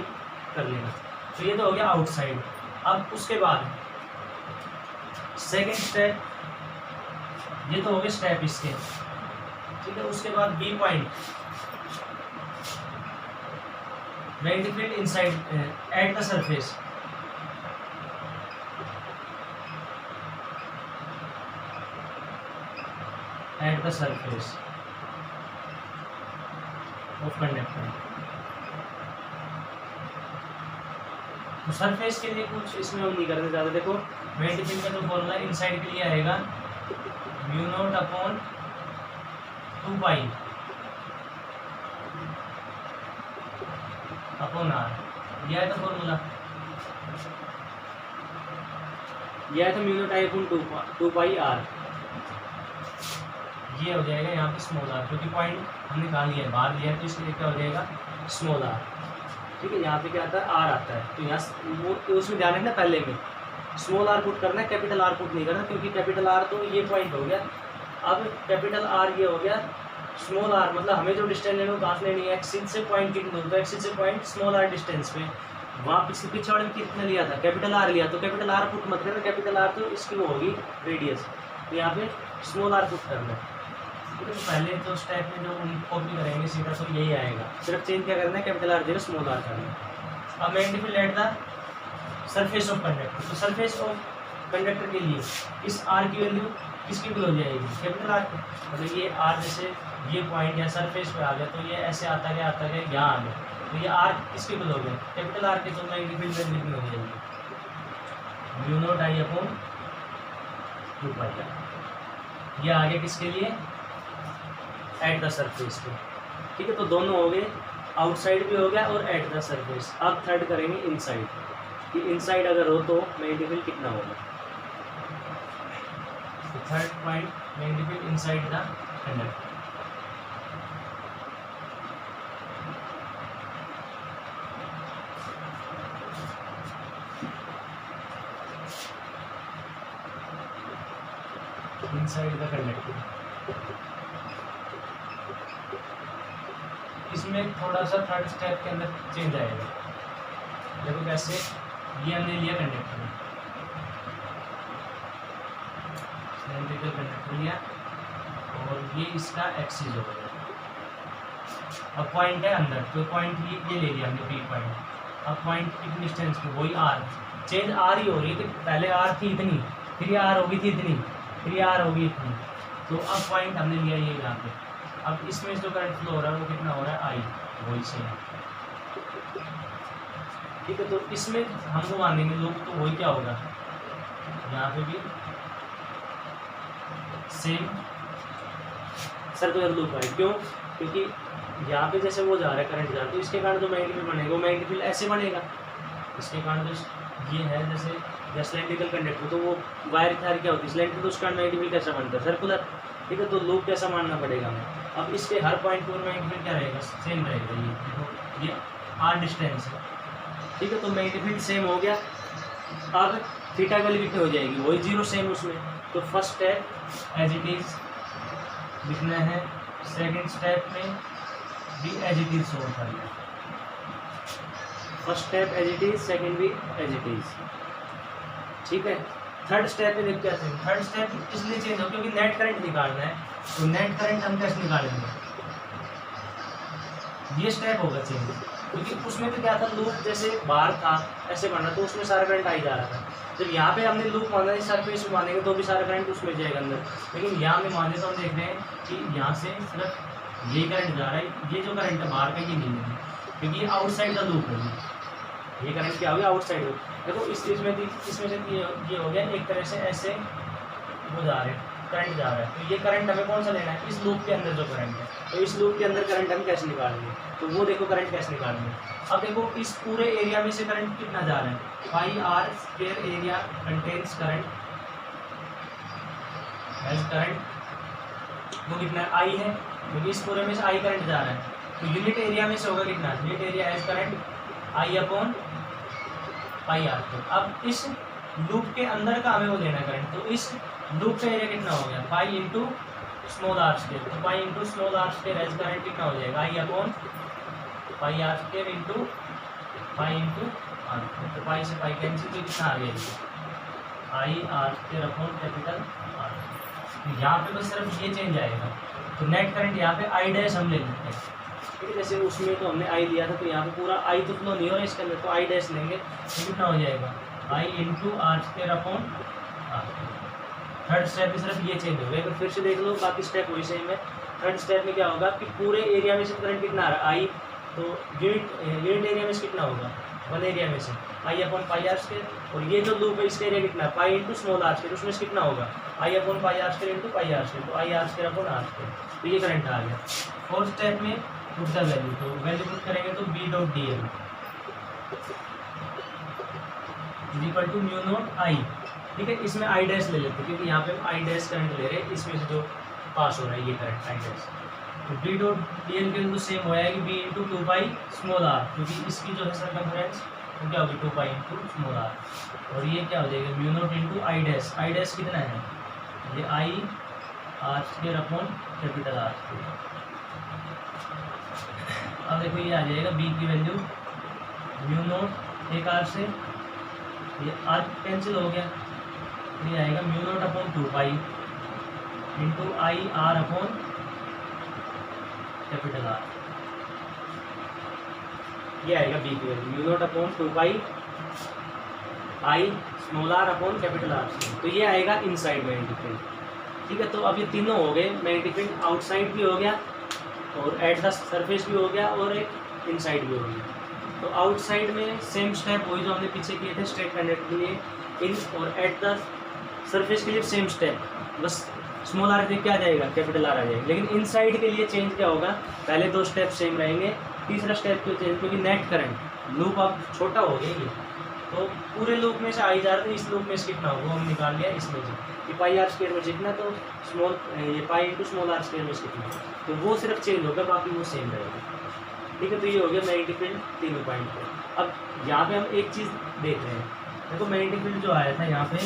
कर लेना। तो ये तो हो गया आउटसाइड। अब उसके बाद सेकेंड स्टेप, ये तो हो गए स्टेप इसके, ठीक है। उसके बाद B point, magnetic field inside at the surface, at the surface of conductor. तो सरफेस के लिए कुछ इसमें हम नहीं करने ज़्यादा। देखो मैग्नेटिक फील्ड का जो फॉर्मूला इनसाइड के लिए आएगा mu naught upon 2 pi upon R, यह है तो फॉर्मूला, यह है तो mu not I upon 2 pi R, ये हो जाएगा यहाँ पे स्मॉल आर, क्योंकि पॉइंट हमने कहा लिया है, बाहर लिया है, तो इसके लिए क्या हो जाएगा स्मॉल आर, ठीक है। यहाँ पे क्या आता है, आर आता है, तो यहाँ वो तो उसमें ध्यान रखना, पहले में स्मॉल आर पुट करना है, कैपिटल आर पुट नहीं करना, क्योंकि कैपिटल आर तो ये पॉइंट हो गया, अब कैपिटल आर ये हो गया, स्मॉल आर मतलब हमें जो डिस्टेंस लेना है कहाँ से लेनी है, एक्सिस से पॉइंट कितना, तो एक्सिस से पॉइंट स्मॉल आर डिस्टेंस पे, वहाँ पीछे वाले में कितना लिया था, कैपिटल आर लिया, तो कैपिटल आर पुट मत करना, कैपिटल आर तो इसकी वो होगी रेडियस, तो यहाँ पे स्मॉल आर पुट करना है। तो पहले तो स्टेप में जो कॉपी करेंगे सीधा तो यही आएगा, सिर्फ चेंज क्या करना है, कैपिटल आर जगह स्मॉल आर करना है। अब magnetic field at the surface of conductor, तो सरफेस ऑफ कंडक्टर के लिए इस आर की वैल्यू किसकी भी हो जाएगी, कैपिटल आर की, मतलब ये आर जैसे ये पॉइंट या सरफेस पे आ गया, तो ये ऐसे आता गया यहाँ आ गया, तो ये आर किसके भी हो गया, कैपिटल आर के, तो मैग्नेटिक फील्ड वैल्यू कितनी हो जाएगी, mu not I upon 2 pi R, ये आ गया किसके लिए, एट द सरफेस पे, ठीक है। तो दोनों हो गए, आउटसाइड भी हो गया और एट द सरफेस। अब थर्ड करेंगे इनसाइड, कि इनसाइड अगर हो तो मैग्नेटिक फील्ड कितना होगा, third point magnetic field inside the conductor. Inside the conductor, इसमें थोड़ा सा थर्ड स्टेप के अंदर चेंज आएगा। देखो कैसे, ये हमने लिया कंडक्टर, सिलेंड्रिकल कंडक्टर लिया और ये इसका एक्सिस हो गया। अब पॉइंट है अंदर, तो पॉइंट ये ले लिया हमने, पी पॉइंट। अब पॉइंट कितनी डिस्टेंस पे, वही आर, चेंज आर ही हो रही है। पहले आर थी इतनी, फिर ये आर होगी थी इतनी, फिर ये आर होगी इतनी। तो अब पॉइंट हमने लिया ये यहाँ पे। अब इसमें जो करंट फ्लो हो रहा है वो कितना हो रहा है, आई, वही से। ठीक है, तो इसमें हमको मानेंगे लोग, तो वही क्या होगा, यहाँ पे भी सेम सर्कुलर लूप है। क्यों? क्योंकि यहाँ पे जैसे वो जा रहा है करंट जा रहा है, तो इसके कारण जो मैग्नेटिक फील्ड बनेगा वो मैग्नेटिक फील्ड ऐसे बनेगा। इसके कारण जो ये है जैसे सिलेंड्रिकल कंडक्टर, तो वो वायर थार क्या होती है सिलेंड्रिकल, तो उसका मैग्नेटिक फील्ड कैसा बनता है, सर्कुलर। ठीक है, तो लूप कैसा मानना पड़ेगा हमें। अब इसके हर पॉइंट पर मैग्नेटिक फील्ड क्या रहेगा, सेम रहेगा। ये आर डिस्टेंस है। ठीक है, तो मैग्नेटिक फील्ड सेम हो गया। अब थीटा की वैल्यू कितनी हो जाएगी, वही जीरो सेम उसमें। तो first step as it is लिखना है, सेकंड स्टेप में भी एज इट इज सोल्व करना है। First step as it is, second भी एज इट इज। ठीक है, थर्ड स्टेप में देखो कैसे, थर्ड स्टेप इसलिए चेंज हो क्योंकि नेट करंट निकालना है। तो नेट करंट हम कैसे निकालेंगे, ये स्टेप होगा चेंज, क्योंकि उसमें तो क्या था, लूप जैसे बाहर था ऐसे बनना, तो उसमें सारा करंट आ ही जा रहा था। जब यहाँ पे हमने लूप माना, इस सरफेस में मानेंगे तो भी सारा करंट उसमें जाएगा अंदर। लेकिन यहाँ में माने तो हम देख रहे हैं कि यहाँ से सिर्फ ये करंट जा रहा है, ये जो करंट है बाहर का ये नहीं है, क्योंकि ये आउटसाइड का लूप है। ये करंट क्या हो गया, आउटसाइड लूप। देखो इसमें से ये हो गया एक तरह से ऐसे वो जा रहे हैं, करंट जा रहा है। तो ये करंट हमें कौन सा लेना है, इस लूप के अंदर जो करंट है। तो इस लूप के अंदर करंट हम कैसे निकालेंगे, तो वो देखो करंट कैसे निकालेंगे। अब देखो इस पूरे एरिया में से करंट कितना जा रहा है, pi R square area contains current as current, वो कितना है, आई है, क्योंकि इस पूरे में से आई करंट जा रहा है। तो यूनिट एरिया में से होगा कितना, unit area as current I upon pi R. अब इस लूप के अंदर का हमें वो लेना है करंट, तो इस लूप का एरिया कितना हो गया, pi into small R square. तो pi into small R square as current कितना हो जाएगा, I upon pi R square into pi into R. तो पाई से पाई कैंसिल, तो कितना आ गया, I R square upon capital R. यहाँ पे बस सिर्फ ये चेंज आएगा। तो नेट करंट यहाँ पे आई डैश हम ले लेते हैं। ठीक है, जैसे उसमें तो हमने आई लिया था, तो यहाँ पे पूरा आई तो फ्लो नहीं हो रहा है इसके अंदर, तो आई डैश लेंगे, तो कितना हो जाएगा, I into R square upon R. Third step में सिर्फ ये चेंज हो गया। फिर से देख लो, बाकी स्टेप वही सेम है। थर्ड स्टेप में क्या होगा कि पूरे एरिया में से करंट कितना आ रहा है, आई, तो यूनिट एरिया में से कितना होगा, वन एरिया में से I upon pi R square. और ये जो लूप है इसका एरिया कितना है, pi into small R square, उसमें से कितना होगा, I upon pi R square into pi R square. तो I R square upon R square, तो ये करंट आ गया। फोर्थ स्टेप में पुट द वैल्यू, तो वैल्यू पुट करेंगे तो B dot D L equal to mu not I. ठीक है, इसमें आई डैश ले लेते हैं, क्योंकि यहाँ पे हम आई डैश करंट ले रहे हैं, इसमें से जो पास हो रहा है ये करंट आई डैश। तो बी डॉट डी एल के लिए सेम हो जाएगी B into two pi small R, क्योंकि इसकी जो है सर्कमफ्रेंस वो क्या होगी, two pi into small R. और ये क्या हो जाएगा, mu naught into I dash. I dash कितना है, ये I R square upon capital R. अब देखो ये आ जाएगा बी की वैल्यू म्यू नॉट एक आर से, ये आर कैंसिल हो गया, ये आएगा mu naught upon two pi into I R upon capital R. ये आएगा बी की value mu naught upon two pi I small R upon capital R. तो ये आएगा इनसाइड मैग्नेटिक फील्ड। ठीक है, तो अब ये तीनों हो गए, मैग्नेटिक फील्ड आउटसाइड भी हो गया और एट द सरफेस भी हो गया और एक इनसाइड भी हो गया। तो आउटसाइड में सेम स्टेप वही जो हमने पीछे किए थे स्ट्रेट कंडक्टर के लिए, इन और एट द सरफेस के लिए सेम स्टेप, बस स्मॉल आर देख के आ जाएगा, कैपिटल आर आ जाएगा। लेकिन इनसाइड के लिए चेंज क्या होगा, पहले दो स्टेप सेम रहेंगे, तीसरा स्टेप क्यों चेंज, क्योंकि नेट करंट लूप अब छोटा हो गया ये, तो पूरे लूप में से आ ही जा रहा था, इस लूप में से कितना होगा हम निकाल लिया इसमें से, ये पाई आर स्क्वायर में से कितना, तो स्मॉल ये pi into small R square में से कितना, तो वो सिर्फ चेंज होगा, बाकी वो सेम रहेगा। ठीक है, तो ये हो गया मैग्नेटिक फील्ड तीनों पॉइंट पे। अब यहाँ पे हम एक चीज़ देख रहे हैं, देखो मैग्नेटिक फील्ड जो आया था यहाँ पे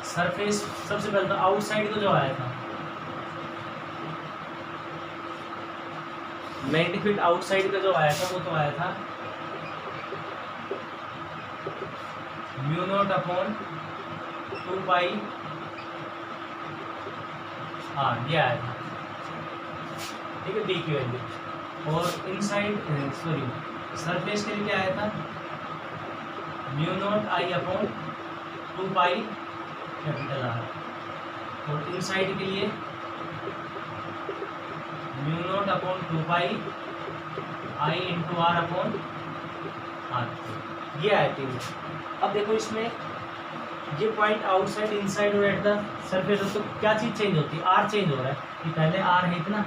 सरफेस, सबसे पहले तो आउटसाइड को जो आया था मैग्नेटिक फील्ड, आउटसाइड का जो आया था वो तो आया था म्यू नॉट अपॉन 2 पाई ये आया था। ठीक है, बी की वैल्यू। और इनसाइड सॉरी सरफेस के लिए क्या आया था, mu not I upon 2 pi capital R. और इनसाइड के लिए mu naught upon 2 pi I into R upon R, ये आया तीन। अब देखो इसमें ये पॉइंट आउटसाइड, इनसाइड और एट द सरफेस, तो क्या चीज़ चेंज होती है, आर चेंज हो रहा है कि पहले आर है इतना,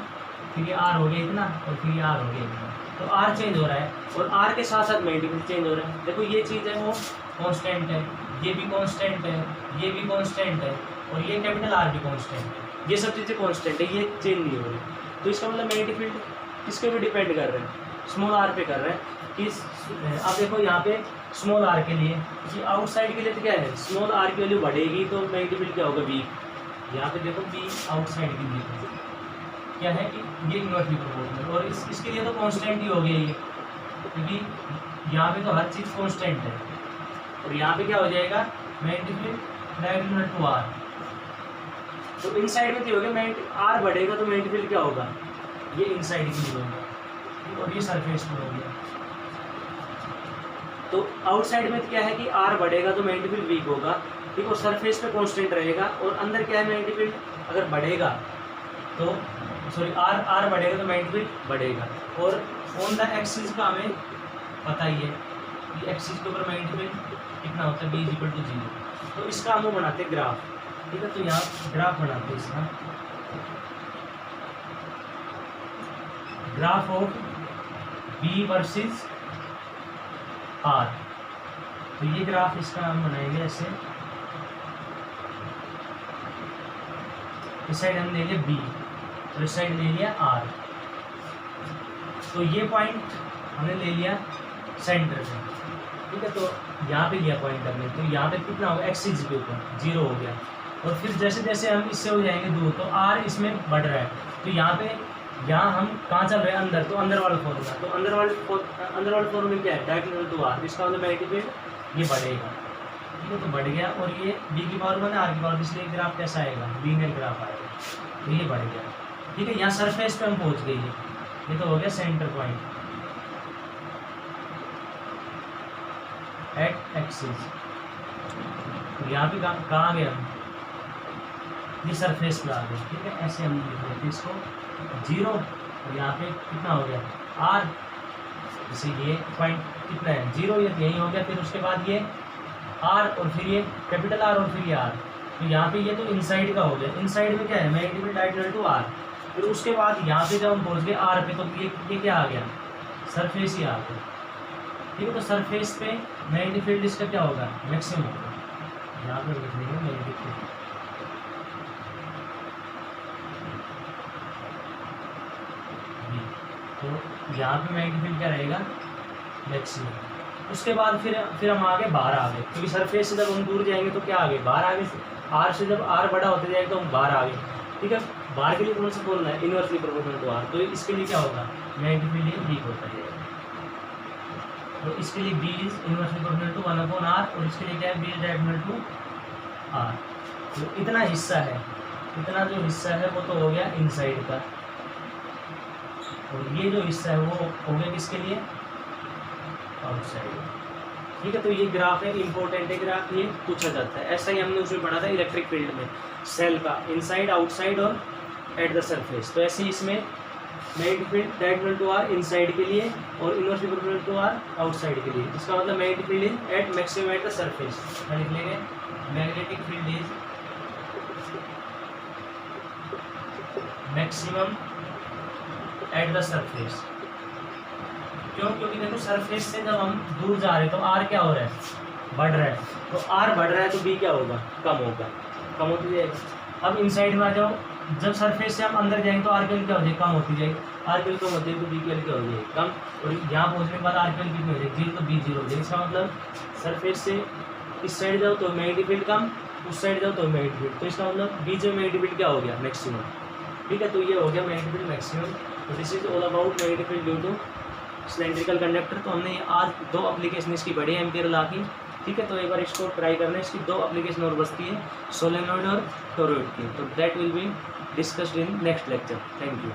फिर ये आर हो गया इतना, और फिर ये आर हो गया इतना, तो आर चेंज हो रहा है और आर के साथ साथ मैग्नेटिक फील्ड चेंज हो रहा है। देखो ये चीज़ है वो कांस्टेंट है, ये भी कांस्टेंट है, ये भी कांस्टेंट है, और ये कैपिटल आर भी कांस्टेंट है, ये सब चीज़ें कांस्टेंट है, ये चेंज नहीं हो रही। तो इसका मतलब मैग्नेटिक फील्ड किसके ऊपर डिपेंड कर रहे हैं, स्मॉल आर पे कर रहे हैं कि अब देखो यहाँ पे स्मॉल आर के लिए, कि आउटसाइड के लिए तो क्या है, स्मॉल आर की वैल्यू बढ़ेगी तो मैग्नेटिक फील्ड क्या होगा, वीक। यहाँ पे देखो बी आउटसाइड के लिए क्या है कि ये इन्वर्सली प्रोपोर्शनल, और इसके लिए तो कांस्टेंट ही हो गया ये, क्योंकि यहाँ पे तो हर चीज़ कांस्टेंट है। और यहाँ पे क्या हो जाएगा, magnetic field diagonal to R, तो इनसाइड में क्या हो गया, मैग्नेटिक आर बढ़ेगा तो मैग्नेटिक फील्ड क्या होगा, ये इनसाइड के लिए होगा, और ये सरफेस पर हो गया। तो आउटसाइड में क्या है कि आर बढ़ेगा तो मैग्नेटिक फील्ड वीक होगा, ठीक, और सरफेस पे कांस्टेंट रहेगा। और अंदर क्या है, मैग्नेटिक फील्ड अगर बढ़ेगा तो सॉरी आर बढ़ेगा तो मैग्नेटिक फील्ड बढ़ेगा। और ऑन द एक्सिस का हमें पता ही है कि एक्सिस के ऊपर मैग्नेटिक फील्ड कितना होता है, बी इज इक्वल टू 0। तो इसका हम बनाते हैं ग्राफ, ठीक है, तो यहाँ ग्राफ बनाते हैं इसका, graph of B versus R. तो ये ग्राफ इसका हम बनाएंगे ऐसे, इस साइड हम ले लिया बी और इस साइड ले लिया आर। तो ये पॉइंट हमने ले लिया सेंटर पे, ठीक है, तो यहाँ पे लिया पॉइंट हमने, तो यहाँ पे कितना होगा, एक्सिस के ऊपर 0 हो गया। और फिर जैसे जैसे हम इससे हो जाएंगे दूर तो आर इसमें बढ़ रहा है, तो यहाँ पे यहाँ हम कहाँ चल रहे हैं, अंदर, तो अंदर वाला फॉर्मूला, तो अंदर वाले फॉर्मूले क्या है, डायगोनल टू आर, इसका मतलब मैग्नेटिक फील्ड ये बढ़ेगा, ठीक है, तो बढ़ गया। और ये बी की पावर 1 आर की पावर, इसलिए ग्राफ कैसा आएगा, लीनियर ग्राफ आएगा, तो ये बढ़ गया, ठीक है। यहाँ सरफेस पे हम पहुँच गए, ये तो हो गया सेंटर पॉइंट एट एक्सिस। यहाँ पे कहाँ गए हम, ये सरफेस पे आ गए, ठीक है, ऐसे हम लिख लेते इसको 0, और यहाँ पे कितना हो गया आर, जैसे ये पॉइंट कितना है 0, ये यही हो गया। फिर उसके बाद ये आर, और फिर ये कैपिटल आर, और फिर ये आर, तो यहाँ पे ये तो इनसाइड का हो गया। इनसाइड में क्या है, magnetic field diagonal to R. फिर उसके बाद यहाँ पे जब हम पहुँच गए आर पे, तो ये क्या आ गया, सरफेस ही आ गया, ठीक है। तो सरफेस पे मैग्नेटिक फील्ड इसका क्या होगा, मैक्सिमम होगा। यहाँ पे लिख देंगे मैग्नेटिक फील्ड, तो यहाँ पे मैग्नेटिक फील्ड क्या रहेगा, मैक्सिमम। उसके बाद फिर हम आगे बाहर आ गए, क्योंकि सरफेस से जब हम दूर जाएंगे तो क्या आ गए, बाहर आ गए। आर से जब आर बड़ा होते जाएगा तो हम बाहर आ गए, ठीक है। बाहर के लिए कौन सा बोलना है, इनवर्सली प्रोपोर्शनल टू आर, तो इसके लिए क्या होगा, मैग्नेटिक फील्ड वीक होता है, तो इसके लिए B is inversely proportional to 1/r, और इसके लिए क्या है, B is diagonal to R. तो इतना हिस्सा है, इतना जो हिस्सा है वो तो हो गया इनसाइड का, और ये जो हिस्सा है वो हो गया किसके लिए, आउटसाइड, ठीक है। तो ये ग्राफ है, इंपॉर्टेंट है ग्राफ, ये पूछा जाता है। ऐसा ही हमने उसमें पढ़ा था इलेक्ट्रिक फील्ड में, सेल का इनसाइड, आउटसाइड और एट द सरफेस। तो ऐसे इसमें magnetic field diagonal to R inside के लिए और inversely proportional to R outside के लिए। इसका मतलब magnetic field is at maximum at the surface. लिख लेंगे magnetic field is maximum at the surface. क्यों? क्योंकि देखो सरफेस से जब हम दूर जा रहे हैं तो आर क्या हो रहा है, बढ़ रहा है, तो आर बढ़ रहा है तो बी क्या होगा, कम होगा, कम होती जाएगा। अब इनसाइड में आ जाओ, जब सरफेस से हम अंदर जाएंगे तो आर की वैल्यू क्या हो जाएगी, कम होती जाएगी, आर की वैल्यू कम होती है तो बी की वैल्यू क्या हो जाएगी, कम, और यहाँ पहुँचने के बाद आर की वैल्यू कितनी हो जाएगी, 0, तो बी 0 हो जाएगी। इसका मतलब सरफेस से इस साइड जाओ तो मैग्नेटिक फील्ड कम, उस साइड जाओ तो मैग्नेटिक फील्ड, तो इसका मतलब बीच में मैग्नेटिक फील्ड क्या हो गया, मैक्सिमम। ठीक है, तो ये हो गया मैग्नेटिक फील्ड मैक्सिमम। तो this is all about magnetic field due to cylindrical conductor. तो हमने आज 2 एप्लीकेशन इसकी पढ़ी है एम्पियर लॉ की। ठीक है, तो एक बार इसको ट्राई करना है। इसकी 2 एप्लीकेशन और बचती है, सोलेनॉइड और टोरॉइड की, तो that will be discussed in next lecture. Thank you.